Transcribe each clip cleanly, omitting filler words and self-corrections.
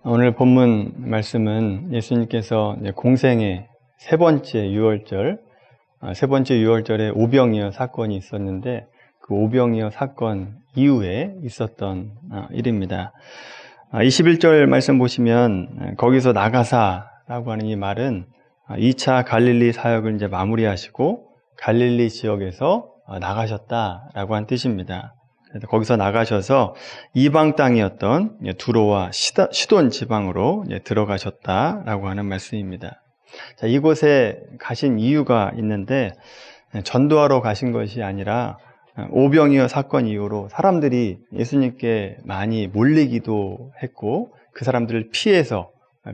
오늘 본문 말씀은 예수님께서 공생의 세 번째 유월절에 오병이어 사건이 있었는데 그 오병이어 사건 이후에 있었던 일입니다. 21절 말씀 보시면 거기서 나가사라고 하는 이 말은 2차 갈릴리 사역을 이제 마무리하시고 갈릴리 지역에서 나가셨다라고 한 뜻입니다. 거기서 나가셔서 이방 땅이었던 두로와 시돈 지방으로 들어가셨다라고 하는 말씀입니다. 자, 이곳에 가신 이유가 있는데 전도하러 가신 것이 아니라 오병이어 사건 이후로 사람들이 예수님께 많이 몰리기도 했고 그 사람들을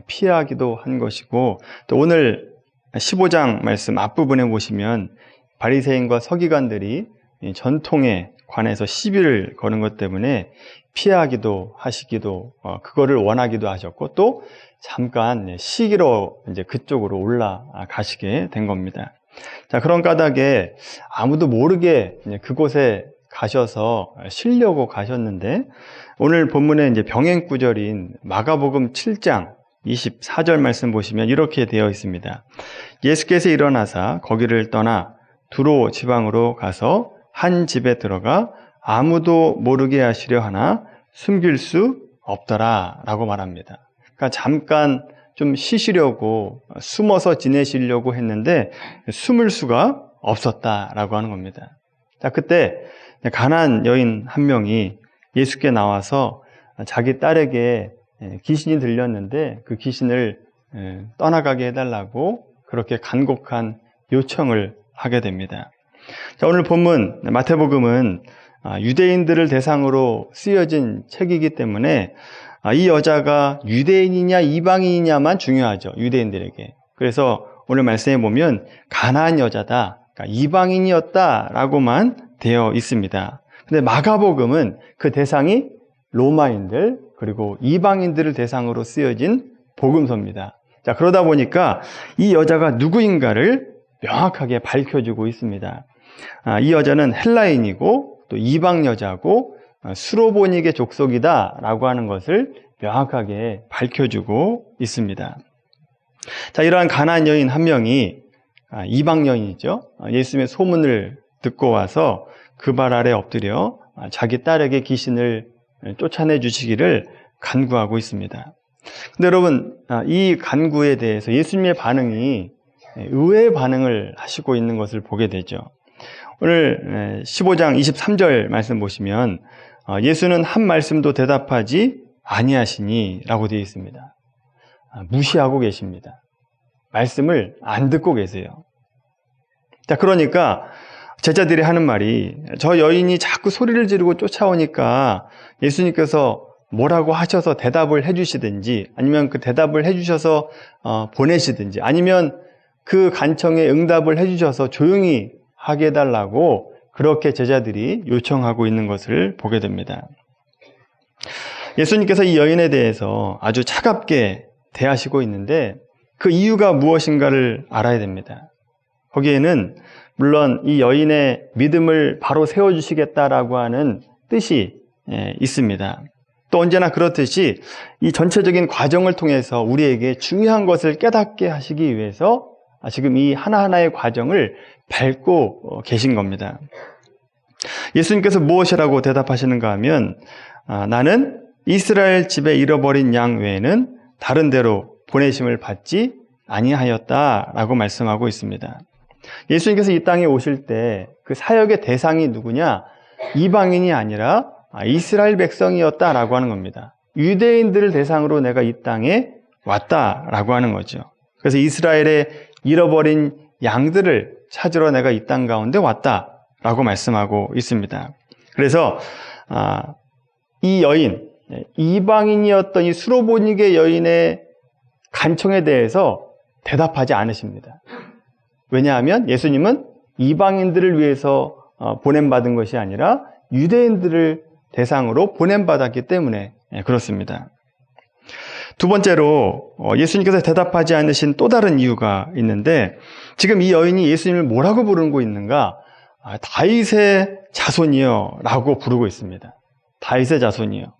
피하기도 한 것이고, 또 오늘 15장 말씀 앞부분에 보시면 바리새인과 서기관들이 전통에 관해서 시비를 거는 것 때문에 피하기도 하시기도 그거를 원하기도 하셨고, 또 잠깐 시기로 이제 그쪽으로 올라가시게 된 겁니다. 자, 그런 까닭에 아무도 모르게 그곳에 가셔서 쉬려고 가셨는데, 오늘 본문에 이제 병행 구절인 마가복음 7장 24절 말씀 보시면 이렇게 되어 있습니다. 예수께서 일어나사 거기를 떠나 두로 지방으로 가서 한 집에 들어가 아무도 모르게 하시려 하나 숨길 수 없더라 라고 말합니다. 그러니까 잠깐 좀 쉬시려고 숨어서 지내시려고 했는데 숨을 수가 없었다라고 하는 겁니다. 자, 그때 가난한 여인 한 명이 예수께 나와서 자기 딸에게 귀신이 들렸는데 그 귀신을 떠나가게 해달라고 그렇게 간곡한 요청을 하게 됩니다. 자, 오늘 본문 마태복음은 유대인들을 대상으로 쓰여진 책이기 때문에 이 여자가 유대인이냐 이방인이냐만 중요하죠, 유대인들에게. 그래서 오늘 말씀에 보면 가나안 여자다, 그러니까 이방인이었다라고만 되어 있습니다. 근데 마가복음은 그 대상이 로마인들 그리고 이방인들을 대상으로 쓰여진 복음서입니다. 자, 그러다 보니까 이 여자가 누구인가를 명확하게 밝혀주고 있습니다. 이 여자는 헬라인이고 또 이방 여자고 수로보니게 족속이다라고 하는 것을 명확하게 밝혀주고 있습니다. 자, 이러한 가난한 여인 한 명이 이방 여인이죠. 예수님의 소문을 듣고 와서 그 발 아래 엎드려 자기 딸에게 귀신을 쫓아내 주시기를 간구하고 있습니다. 근데 여러분, 이 간구에 대해서 예수님의 반응이 의외의 반응을 하시고 있는 것을 보게 되죠. 오늘 15장 23절 말씀 보시면 예수는 한 말씀도 대답하지 아니하시니 라고 되어 있습니다. 무시하고 계십니다. 말씀을 안 듣고 계세요. 자, 그러니까 제자들이 하는 말이, 저 여인이 자꾸 소리를 지르고 쫓아오니까 예수님께서 뭐라고 하셔서 대답을 해주시든지, 아니면 그 대답을 해주셔서 보내시든지, 아니면 그 간청에 응답을 해주셔서 조용히 하게 해달라고 그렇게 제자들이 요청하고 있는 것을 보게 됩니다. 예수님께서 이 여인에 대해서 아주 차갑게 대하시고 있는데 그 이유가 무엇인가를 알아야 됩니다. 거기에는 물론 이 여인의 믿음을 바로 세워주시겠다라고 하는 뜻이 있습니다. 또 언제나 그렇듯이 이 전체적인 과정을 통해서 우리에게 중요한 것을 깨닫게 하시기 위해서 지금 이 하나하나의 과정을 밟고 계신 겁니다. 예수님께서 무엇이라고 대답하시는가 하면 나는 이스라엘 집에 잃어버린 양 외에는 다른 데로 보내심을 받지 아니하였다라고 말씀하고 있습니다. 예수님께서 이 땅에 오실 때 그 사역의 대상이 누구냐? 이방인이 아니라 이스라엘 백성이었다라고 하는 겁니다. 유대인들을 대상으로 내가 이 땅에 왔다라고 하는 거죠. 그래서 이스라엘의 잃어버린 양들을 찾으러 내가 이 땅 가운데 왔다라고 말씀하고 있습니다. 그래서 이 여인, 이방인이었던 이 수로보니게 여인의 간청에 대해서 대답하지 않으십니다. 왜냐하면 예수님은 이방인들을 위해서 보냄받은 것이 아니라 유대인들을 대상으로 보냄받았기 때문에 그렇습니다. 두 번째로 예수님께서 대답하지 않으신 또 다른 이유가 있는데, 지금 이 여인이 예수님을 뭐라고 부르고 있는가? 다윗의 자손이여 라고 부르고 있습니다. 다윗의 자손이여.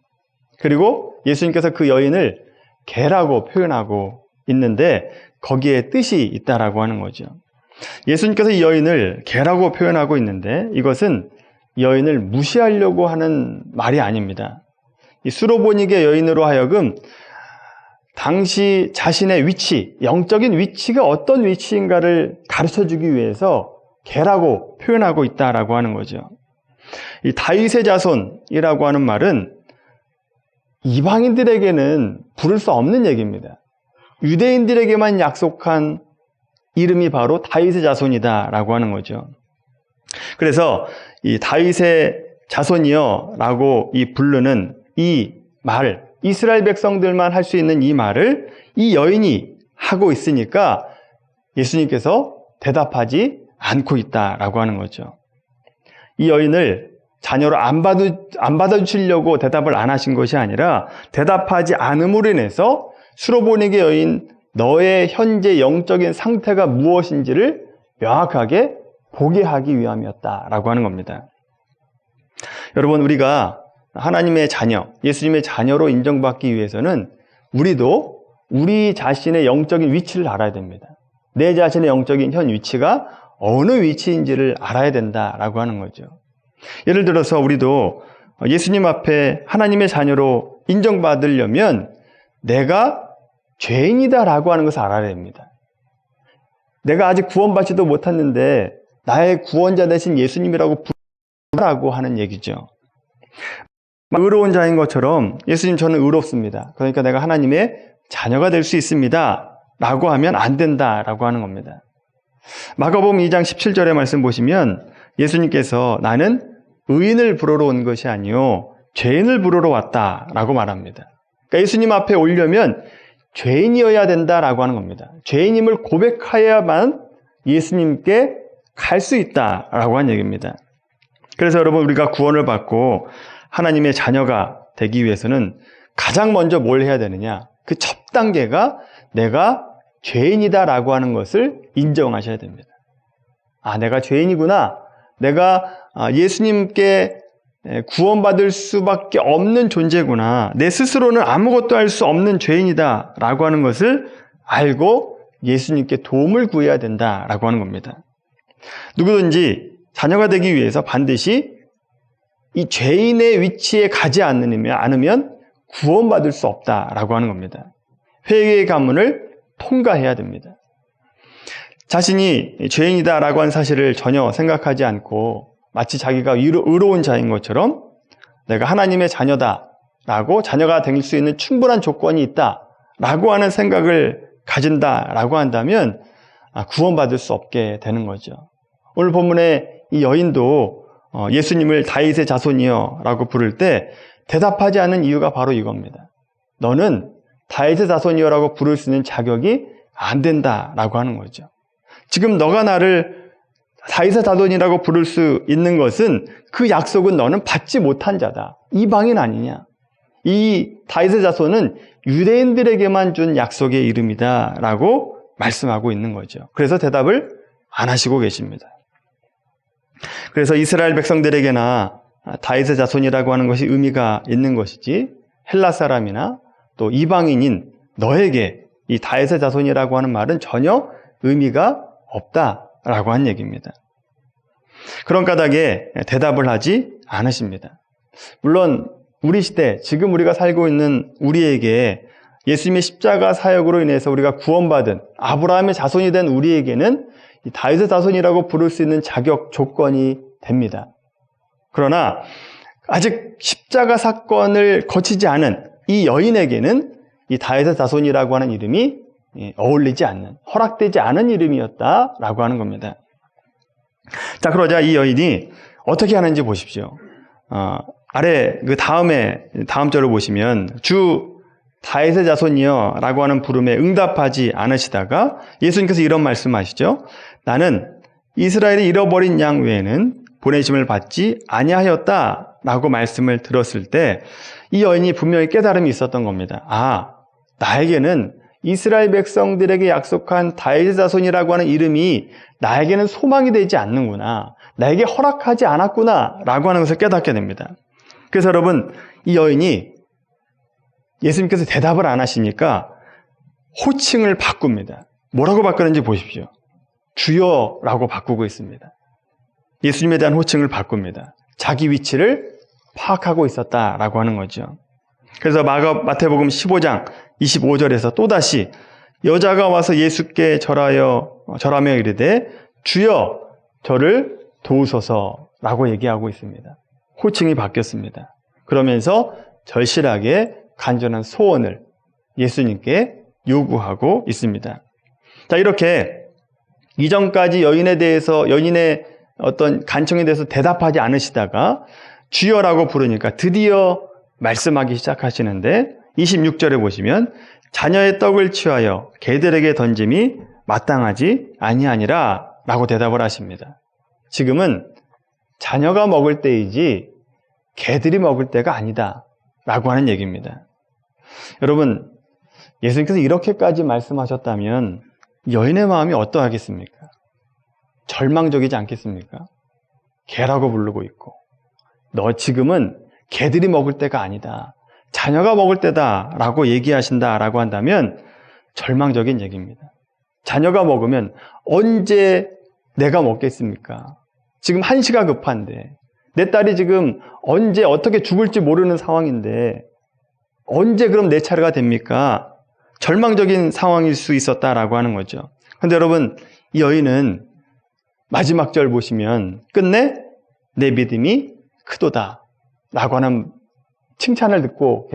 그리고 예수님께서 그 여인을 개라고 표현하고 있는데 거기에 뜻이 있다라고 하는 거죠. 예수님께서 이 여인을 개라고 표현하고 있는데 이것은 여인을 무시하려고 하는 말이 아닙니다. 이 수로보니게 여인으로 하여금 당시 자신의 위치, 영적인 위치가 어떤 위치인가를 가르쳐주기 위해서 개라고 표현하고 있다라고 하는 거죠. 이 다윗의 자손이라고 하는 말은 이방인들에게는 부를 수 없는 얘기입니다. 유대인들에게만 약속한 이름이 바로 다윗의 자손이다라고 하는 거죠. 그래서 이 다윗의 자손이여 라고 이 부르는 이 말, 이스라엘 백성들만 할 수 있는 이 말을 이 여인이 하고 있으니까 예수님께서 대답하지 않고 있다라고 하는 거죠. 이 여인을 자녀로 안 받아주시려고 대답을 안 하신 것이 아니라 대답하지 않음으로 인해서 수로보니게 여인 너의 현재 영적인 상태가 무엇인지를 명확하게 보게 하기 위함이었다라고 하는 겁니다. 여러분, 우리가 하나님의 자녀, 예수님의 자녀로 인정받기 위해서는 우리도 우리 자신의 영적인 위치를 알아야 됩니다. 내 자신의 영적인 현 위치가 어느 위치인지를 알아야 된다라고 하는 거죠. 예를 들어서 우리도 예수님 앞에 하나님의 자녀로 인정받으려면 내가 죄인이다라고 하는 것을 알아야 됩니다. 내가 아직 구원받지도 못했는데 나의 구원자 되신 예수님이라고 부르라고 하는 얘기죠. 의로운 자인 것처럼 예수님 저는 의롭습니다. 그러니까 내가 하나님의 자녀가 될 수 있습니다. 라고 하면 안 된다라고 하는 겁니다. 마가복음 2장 17절의 말씀 보시면 예수님께서 나는 의인을 부르러 온 것이 아니요 죄인을 부르러 왔다라고 말합니다. 그러니까 예수님 앞에 오려면 죄인이어야 된다라고 하는 겁니다. 죄인임을 고백하여야만 예수님께 갈 수 있다라고 하는 얘기입니다. 그래서 여러분, 우리가 구원을 받고 하나님의 자녀가 되기 위해서는 가장 먼저 뭘 해야 되느냐? 그 첫 단계가 내가 죄인이다라고 하는 것을 인정하셔야 됩니다. 아, 내가 죄인이구나. 내가 예수님께 구원받을 수밖에 없는 존재구나. 내 스스로는 아무것도 할 수 없는 죄인이다라고 하는 것을 알고 예수님께 도움을 구해야 된다라고 하는 겁니다. 누구든지 자녀가 되기 위해서 반드시 이 죄인의 위치에 가지 않으면 구원받을 수 없다라고 하는 겁니다. 회개의 관문을 통과해야 됩니다. 자신이 죄인이다라고 하는 사실을 전혀 생각하지 않고 마치 자기가 의로운 자인 것처럼 내가 하나님의 자녀다라고 자녀가 될 수 있는 충분한 조건이 있다라고 하는 생각을 가진다라고 한다면 구원받을 수 없게 되는 거죠. 오늘 본문의 이 여인도 예수님을 다윗의 자손이여 라고 부를 때 대답하지 않는 이유가 바로 이겁니다. 너는 다윗의 자손이여 라고 부를 수 있는 자격이 안 된다라고 하는 거죠. 지금 너가 나를 다윗의 자손이라고 부를 수 있는 것은 그 약속은 너는 받지 못한 자다. 이방인 아니냐. 이 다윗의 자손은 유대인들에게만 준 약속의 이름이다 라고 말씀하고 있는 거죠. 그래서 대답을 안 하시고 계십니다. 그래서 이스라엘 백성들에게나 다윗의 자손이라고 하는 것이 의미가 있는 것이지 헬라 사람이나 또 이방인인 너에게 이 다윗의 자손이라고 하는 말은 전혀 의미가 없다라고 한 얘기입니다. 그런 까닭에 대답을 하지 않으십니다. 물론 우리 시대, 지금 우리가 살고 있는 우리에게 예수님의 십자가 사역으로 인해서 우리가 구원받은 아브라함의 자손이 된 우리에게는 이 다윗의 자손이라고 부를 수 있는 자격 조건이 됩니다. 그러나 아직 십자가 사건을 거치지 않은 이 여인에게는 이 다윗의 자손이라고 하는 이름이 어울리지 않는, 허락되지 않은 이름이었다라고 하는 겁니다. 자, 그러자 이 여인이 어떻게 하는지 보십시오. 아래 그 다음 절을 보시면 주 다윗의 자손이여 라고 하는 부름에 응답하지 않으시다가 예수님께서 이런 말씀하시죠. 나는 이스라엘이 잃어버린 양 외에는 보내심을 받지 아니하였다 라고 말씀을 들었을 때 이 여인이 분명히 깨달음이 있었던 겁니다. 아, 나에게는 이스라엘 백성들에게 약속한 다윗의 자손이라고 하는 이름이 나에게는 소망이 되지 않는구나. 나에게 허락하지 않았구나 라고 하는 것을 깨닫게 됩니다. 그래서 여러분, 이 여인이 예수님께서 대답을 안 하시니까 호칭을 바꿉니다. 뭐라고 바꾸는지 보십시오. 주여라고 바꾸고 있습니다. 예수님에 대한 호칭을 바꿉니다. 자기 위치를 파악하고 있었다라고 하는 거죠. 그래서 마태복음 15장 25절에서 또다시 여자가 와서 예수께 절하며 이르되 주여 저를 도우소서라고 얘기하고 있습니다. 호칭이 바뀌었습니다. 그러면서 절실하게 간절한 소원을 예수님께 요구하고 있습니다. 자, 이렇게 이전까지 여인의 어떤 간청에 대해서 대답하지 않으시다가 주여라고 부르니까 드디어 말씀하기 시작하시는데 26절에 보시면 자녀의 떡을 취하여 개들에게 던짐이 마땅하지 아니하니라 라고 대답을 하십니다. 지금은 자녀가 먹을 때이지 개들이 먹을 때가 아니다 라고 하는 얘기입니다. 여러분, 예수님께서 이렇게까지 말씀하셨다면 여인의 마음이 어떠하겠습니까? 절망적이지 않겠습니까? 개라고 부르고 있고 너 지금은 개들이 먹을 때가 아니다. 자녀가 먹을 때다 라고 얘기하신다라고 한다면 절망적인 얘기입니다. 자녀가 먹으면 언제 내가 먹겠습니까? 지금 한시가 급한데 내 딸이 지금 언제 어떻게 죽을지 모르는 상황인데 언제 그럼 내 차례가 됩니까? 절망적인 상황일 수 있었다라고 하는 거죠. 그런데 여러분, 이 여인은 마지막 절 보시면 끝내 내 믿음이 크도다 라고 하는 칭찬을 듣고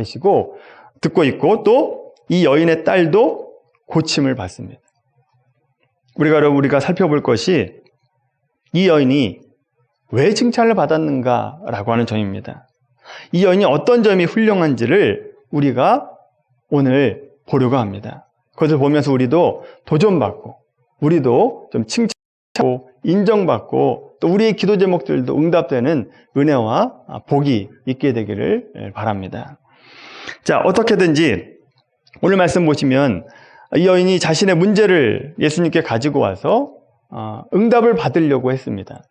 있고 또 이 여인의 딸도 고침을 받습니다. 우리가 살펴볼 것이 이 여인이 왜 칭찬을 받았는가라고 하는 점입니다. 이 여인이 어떤 점이 훌륭한지를 우리가 오늘 보려고 합니다. 그것을 보면서 우리도 도전받고 우리도 좀 칭찬받고 인정받고 또 우리의 기도 제목들도 응답되는 은혜와 복이 있게 되기를 바랍니다. 자, 어떻게든지 오늘 말씀 보시면 이 여인이 자신의 문제를 예수님께 가지고 와서 응답을 받으려고 했습니다.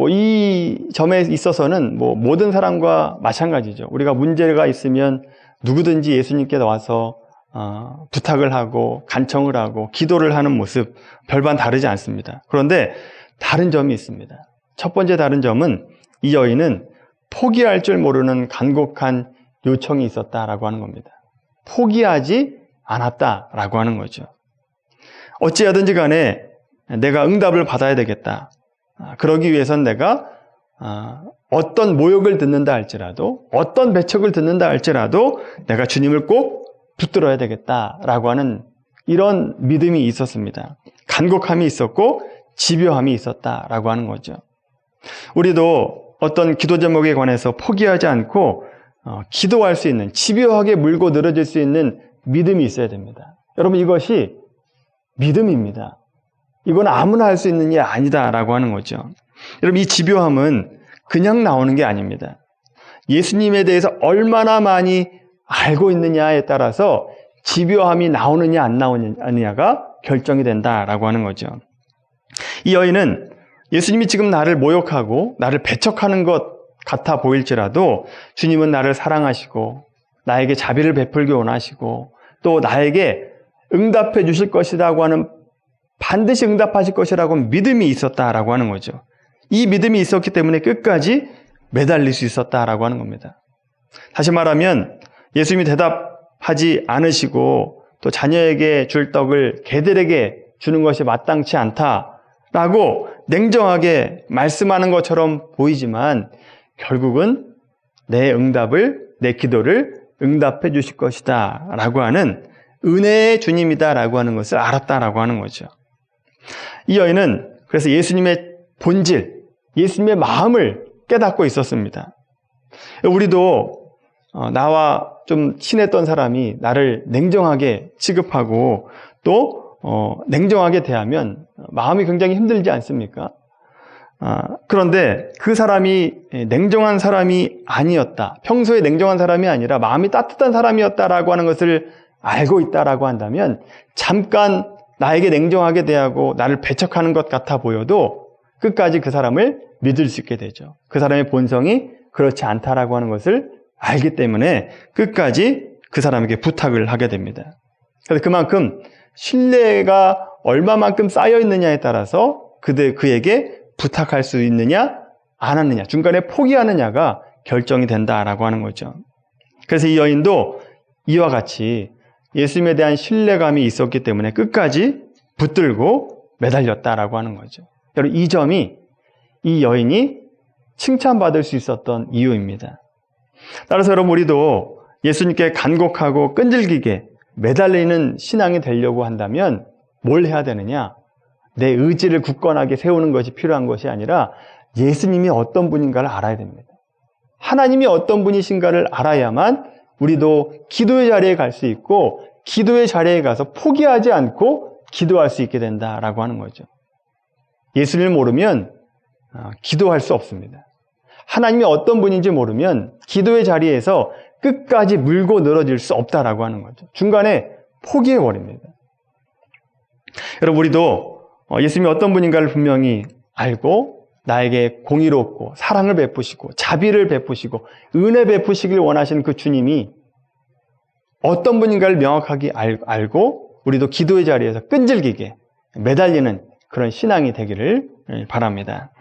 이 점에 있어서는 모든 사람과 마찬가지죠. 우리가 문제가 있으면 누구든지 예수님께 와서 부탁을 하고 간청을 하고 기도를 하는 모습 별반 다르지 않습니다. 그런데 다른 점이 있습니다. 첫 번째 다른 점은 이 여인은 포기할 줄 모르는 간곡한 요청이 있었다라고 하는 겁니다. 포기하지 않았다라고 하는 거죠. 어찌하든지 간에 내가 응답을 받아야 되겠다. 그러기 위해선 내가 어떤 모욕을 듣는다 할지라도 어떤 배척을 듣는다 할지라도 내가 주님을 꼭 붙들어야 되겠다라고 하는 이런 믿음이 있었습니다. 간곡함이 있었고 집요함이 있었다라고 하는 거죠. 우리도 어떤 기도 제목에 관해서 포기하지 않고 기도할 수 있는, 집요하게 물고 늘어질 수 있는 믿음이 있어야 됩니다. 여러분, 이것이 믿음입니다. 이건 아무나 할 수 있는 게 아니다라고 하는 거죠. 여러분, 이 집요함은 그냥 나오는 게 아닙니다. 예수님에 대해서 얼마나 많이 알고 있느냐에 따라서 집요함이 나오느냐 안 나오느냐가 결정이 된다라고 하는 거죠. 이 여인은 예수님이 지금 나를 모욕하고 나를 배척하는 것 같아 보일지라도 주님은 나를 사랑하시고 나에게 자비를 베풀기 원하시고 또 나에게 응답해 주실 것이라고 하는, 반드시 응답하실 것이라고 믿음이 있었다라고 하는 거죠. 이 믿음이 있었기 때문에 끝까지 매달릴 수 있었다라고 하는 겁니다. 다시 말하면 예수님이 대답하지 않으시고 또 자녀에게 줄 떡을 개들에게 주는 것이 마땅치 않다라고 냉정하게 말씀하는 것처럼 보이지만 결국은 내 기도를 응답해 주실 것이다 라고 하는 은혜의 주님이다 라고 하는 것을 알았다라고 하는 거죠. 이 여인은 그래서 예수님의 본질, 예수님의 마음을 깨닫고 있었습니다. 우리도 나와 좀 친했던 사람이 나를 냉정하게 취급하고 또 냉정하게 대하면 마음이 굉장히 힘들지 않습니까? 그런데 그 사람이 냉정한 사람이 아니었다, 평소에 냉정한 사람이 아니라 마음이 따뜻한 사람이었다라고 하는 것을 알고 있다라고 한다면 잠깐 나에게 냉정하게 대하고 나를 배척하는 것 같아 보여도 끝까지 그 사람을 믿을 수 있게 되죠. 그 사람의 본성이 그렇지 않다라고 하는 것을 알기 때문에 끝까지 그 사람에게 부탁을 하게 됩니다. 그래서 그만큼 신뢰가 얼마만큼 쌓여 있느냐에 따라서 그에게 부탁할 수 있느냐 안 하느냐, 중간에 포기하느냐가 결정이 된다라고 하는 거죠. 그래서 이 여인도 이와 같이 예수님에 대한 신뢰감이 있었기 때문에 끝까지 붙들고 매달렸다라고 하는 거죠. 여러분, 이 점이 이 여인이 칭찬받을 수 있었던 이유입니다. 따라서 여러분, 우리도 예수님께 간곡하고 끈질기게 매달리는 신앙이 되려고 한다면 뭘 해야 되느냐? 내 의지를 굳건하게 세우는 것이 필요한 것이 아니라 예수님이 어떤 분인가를 알아야 됩니다. 하나님이 어떤 분이신가를 알아야만 우리도 기도의 자리에 갈 수 있고 기도의 자리에 가서 포기하지 않고 기도할 수 있게 된다라고 하는 거죠. 예수님을 모르면 기도할 수 없습니다. 하나님이 어떤 분인지 모르면 기도의 자리에서 끝까지 물고 늘어질 수 없다라고 하는 거죠. 중간에 포기해버립니다. 여러분, 우리도 예수님이 어떤 분인가를 분명히 알고 나에게 공의롭고 사랑을 베푸시고 자비를 베푸시고 은혜 베푸시길 원하시는 그 주님이 어떤 분인가를 명확하게 알고 우리도 기도의 자리에서 끈질기게 매달리는 그런 신앙이 되기를 바랍니다.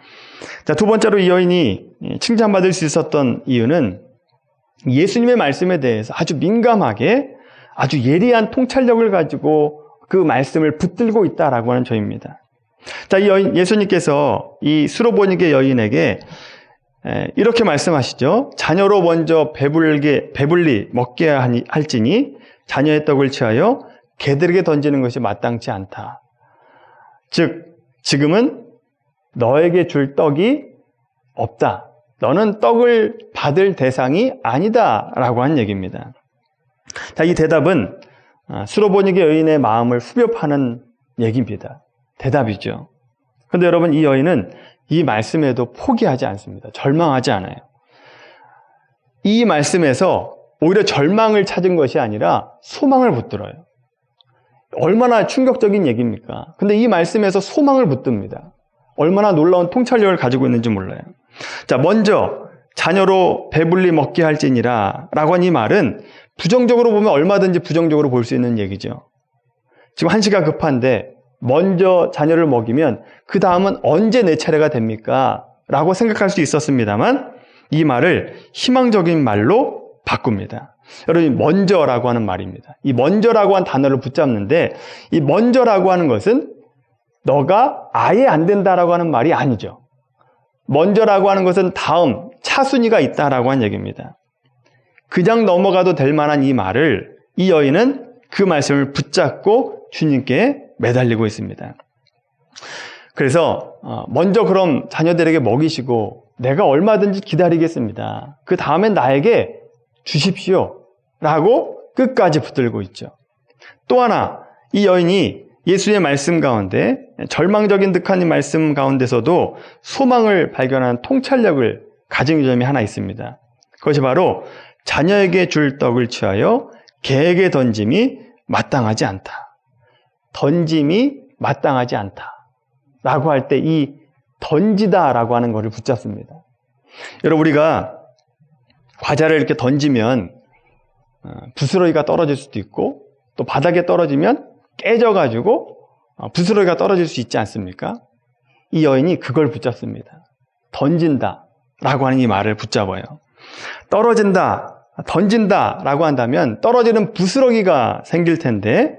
자, 두 번째로 이 여인이 칭찬받을 수 있었던 이유는 예수님의 말씀에 대해서 아주 민감하게 아주 예리한 통찰력을 가지고 그 말씀을 붙들고 있다라고 하는 점입니다. 자, 이 여인, 예수님께서 이 수로보니게 여인에게 이렇게 말씀하시죠. 자녀로 먼저 배불리 먹게 할지니 자녀의 떡을 취하여 개들에게 던지는 것이 마땅치 않다. 즉, 지금은 너에게 줄 떡이 없다. 너는 떡을 받을 대상이 아니다. 라고 한 얘기입니다. 자, 이 대답은 수로보니게 여인의 마음을 후벼 파는 얘기입니다. 대답이죠. 그런데 여러분, 이 여인은 이 말씀에도 포기하지 않습니다. 절망하지 않아요. 이 말씀에서 오히려 절망을 찾은 것이 아니라 소망을 붙들어요. 얼마나 충격적인 얘기입니까? 근데 이 말씀에서 소망을 붙듭니다. 얼마나 놀라운 통찰력을 가지고 있는지 몰라요. 자, 먼저 자녀로 배불리 먹게 할지니라 라고 한 이 말은 부정적으로 보면 얼마든지 부정적으로 볼 수 있는 얘기죠. 지금 한시가 급한데 먼저 자녀를 먹이면 그 다음은 언제 내 차례가 됩니까? 라고 생각할 수 있었습니다만 이 말을 희망적인 말로 바꿉니다. 여러분, 먼저라고 하는 말입니다. 이 먼저라고 한 단어를 붙잡는데 이 먼저라고 하는 것은 너가 아예 안 된다라고 하는 말이 아니죠. 먼저라고 하는 것은 다음, 차순위가 있다라고 한 얘기입니다. 그냥 넘어가도 될 만한 이 말을 이 여인은 그 말씀을 붙잡고 주님께 매달리고 있습니다. 그래서 먼저 그럼 자녀들에게 먹이시고 내가 얼마든지 기다리겠습니다. 그 다음엔 나에게 주십시오 라고 끝까지 붙들고 있죠. 또 하나, 이 여인이 예수의 말씀 가운데 절망적인 듯한 이 말씀 가운데서도 소망을 발견하는 통찰력을 가진 점이 하나 있습니다. 그것이 바로 자녀에게 줄 떡을 취하여 개에게 던짐이 마땅하지 않다. 던짐이 마땅하지 않다 라고 할 때 이 던지다 라고 하는 것을 붙잡습니다. 여러분, 우리가 과자를 이렇게 던지면 부스러기가 떨어질 수도 있고 또 바닥에 떨어지면 깨져가지고 부스러기가 떨어질 수 있지 않습니까? 이 여인이 그걸 붙잡습니다. 던진다 라고 하는 이 말을 붙잡아요. 떨어진다, 던진다 라고 한다면 떨어지는 부스러기가 생길 텐데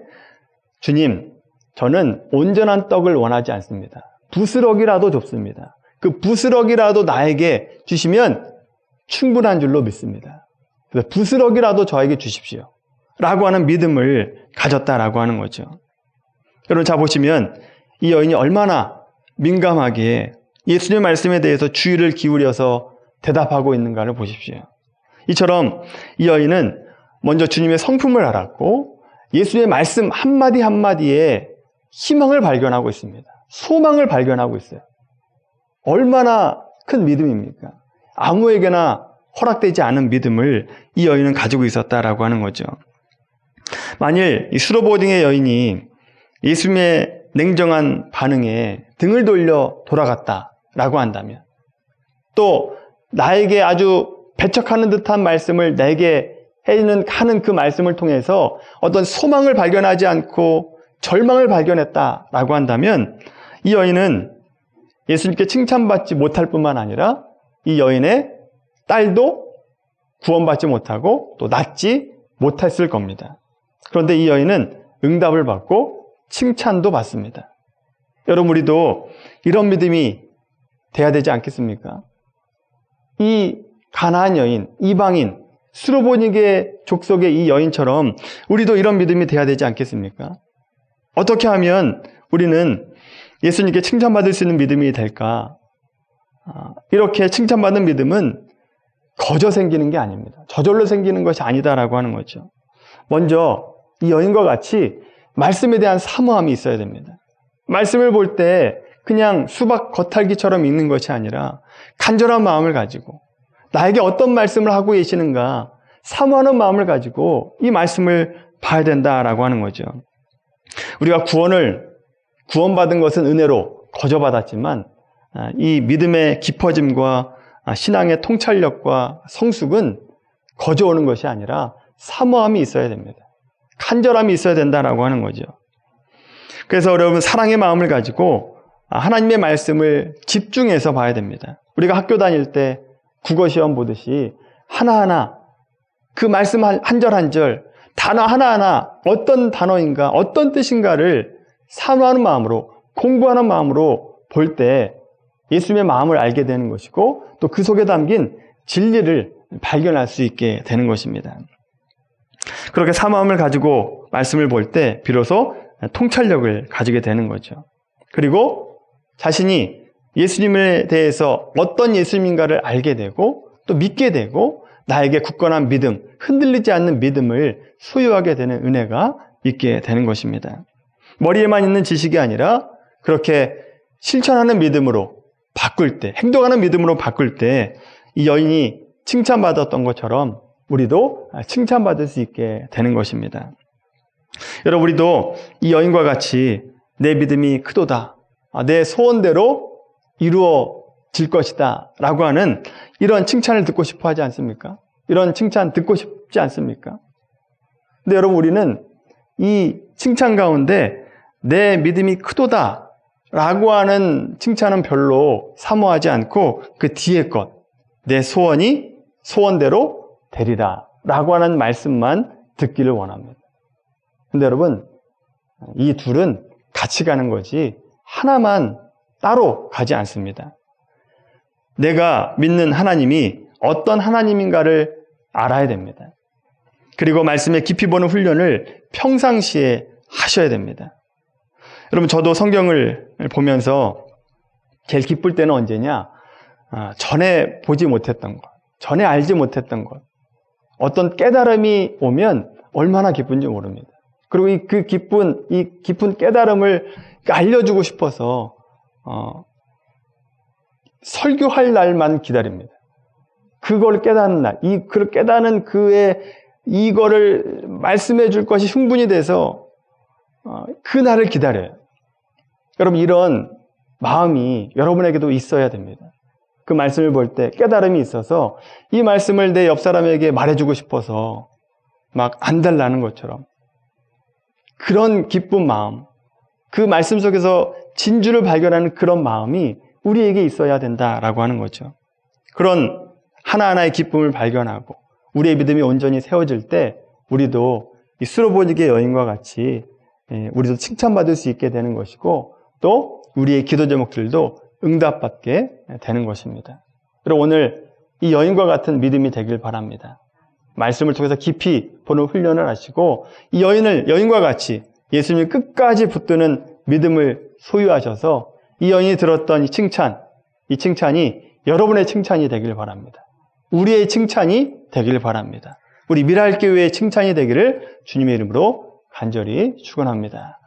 주님, 저는 온전한 떡을 원하지 않습니다. 부스러기라도 좁습니다. 그 부스러기라도 나에게 주시면 충분한 줄로 믿습니다. 그래서 부스러기라도 저에게 주십시오 라고 하는 믿음을 가졌다라고 하는 거죠. 여러분, 자 보시면 이 여인이 얼마나 민감하게 예수님의 말씀에 대해서 주의를 기울여서 대답하고 있는가를 보십시오. 이처럼 이 여인은 먼저 주님의 성품을 알았고 예수님의 말씀 한마디 한마디에 희망을 발견하고 있습니다. 소망을 발견하고 있어요. 얼마나 큰 믿음입니까? 아무에게나 허락되지 않은 믿음을 이 여인은 가지고 있었다라고 하는 거죠. 만일 이 수로보딩의 여인이 예수님의 냉정한 반응에 등을 돌려 돌아갔다라고 한다면, 또 나에게 아주 배척하는 듯한 말씀을 내게 하는 그 말씀을 통해서 어떤 소망을 발견하지 않고 절망을 발견했다라고 한다면 이 여인은 예수님께 칭찬받지 못할 뿐만 아니라 이 여인의 딸도 구원받지 못하고 또 낫지 못했을 겁니다. 그런데 이 여인은 응답을 받고 칭찬도 받습니다. 여러분, 우리도 이런 믿음이 돼야 되지 않겠습니까? 이 가나안 여인, 이방인, 수로보니게 족속의 이 여인처럼 우리도 이런 믿음이 돼야 되지 않겠습니까? 어떻게 하면 우리는 예수님께 칭찬받을 수 있는 믿음이 될까? 이렇게 칭찬받는 믿음은 거저 생기는 게 아닙니다. 저절로 생기는 것이 아니다라고 하는 거죠. 먼저 이 여인과 같이 말씀에 대한 사모함이 있어야 됩니다. 말씀을 볼 때 그냥 수박 겉핥기처럼 읽는 것이 아니라 간절한 마음을 가지고 나에게 어떤 말씀을 하고 계시는가 사모하는 마음을 가지고 이 말씀을 봐야 된다라고 하는 거죠. 우리가 구원받은 것은 은혜로 거저 받았지만 이 믿음의 깊어짐과 신앙의 통찰력과 성숙은 거저 오는 것이 아니라 사모함이 있어야 됩니다. 간절함이 있어야 된다라고 하는 거죠. 그래서 여러분, 사랑의 마음을 가지고 하나님의 말씀을 집중해서 봐야 됩니다. 우리가 학교 다닐 때 국어시험 보듯이 하나하나 그 말씀 한 절 한 절, 단어 하나하나 어떤 단어인가, 어떤 뜻인가를 사모하는 마음으로, 공부하는 마음으로 볼 때 예수님의 마음을 알게 되는 것이고 또 그 속에 담긴 진리를 발견할 수 있게 되는 것입니다. 그렇게 사모함을 가지고 말씀을 볼 때 비로소 통찰력을 가지게 되는 거죠. 그리고 자신이 예수님에 대해서 어떤 예수님인가를 알게 되고 또 믿게 되고 나에게 굳건한 믿음, 흔들리지 않는 믿음을 소유하게 되는 은혜가 있게 되는 것입니다. 머리에만 있는 지식이 아니라 그렇게 실천하는 믿음으로 바꿀 때, 행동하는 믿음으로 바꿀 때 이 여인이 칭찬받았던 것처럼 우리도 칭찬받을 수 있게 되는 것입니다. 여러분, 우리도 이 여인과 같이 내 믿음이 크도다, 내 소원대로 이루어질 것이다 라고 하는 이런 칭찬을 듣고 싶어 하지 않습니까? 이런 칭찬 듣고 싶지 않습니까? 근데 여러분, 우리는 이 칭찬 가운데 내 믿음이 크도다 라고 하는 칭찬은 별로 사모하지 않고 그 뒤에 것, 내 소원이 소원대로 되리라 라고 하는 말씀만 듣기를 원합니다. 근데 여러분, 이 둘은 같이 가는 거지 하나만 따로 가지 않습니다. 내가 믿는 하나님이 어떤 하나님인가를 알아야 됩니다. 그리고 말씀에 깊이 보는 훈련을 평상시에 하셔야 됩니다. 여러분, 저도 성경을 보면서 제일 기쁠 때는 언제냐? 전에 보지 못했던 것, 전에 알지 못했던 것, 어떤 깨달음이 오면 얼마나 기쁜지 모릅니다. 그리고 이 깊은 깨달음을 알려주고 싶어서 설교할 날만 기다립니다. 그걸 깨닫는 날, 그걸 깨닫는 이거를 말씀해 줄 것이 흥분이 돼서 그 날을 기다려요. 여러분, 이런 마음이 여러분에게도 있어야 됩니다. 그 말씀을 볼 때 깨달음이 있어서 이 말씀을 내 옆 사람에게 말해주고 싶어서 막 안달나는 것처럼 그런 기쁜 마음, 그 말씀 속에서 진주를 발견하는 그런 마음이 우리에게 있어야 된다라고 하는 거죠. 그런 하나하나의 기쁨을 발견하고 우리의 믿음이 온전히 세워질 때 우리도 이 수로보니게 여인과 같이 우리도 칭찬받을 수 있게 되는 것이고 또 우리의 기도 제목들도 응답받게 되는 것입니다. 그리고 오늘 이 여인과 같은 믿음이 되길 바랍니다. 말씀을 통해서 깊이 보는 훈련을 하시고 이 여인과 같이 예수님 끝까지 붙드는 믿음을 소유하셔서 이 여인이 들었던 이 칭찬이 여러분의 칭찬이 되길 바랍니다. 우리의 칭찬이 되길 바랍니다. 우리 미랄교회의 칭찬이 되기를 주님의 이름으로 간절히 축원합니다.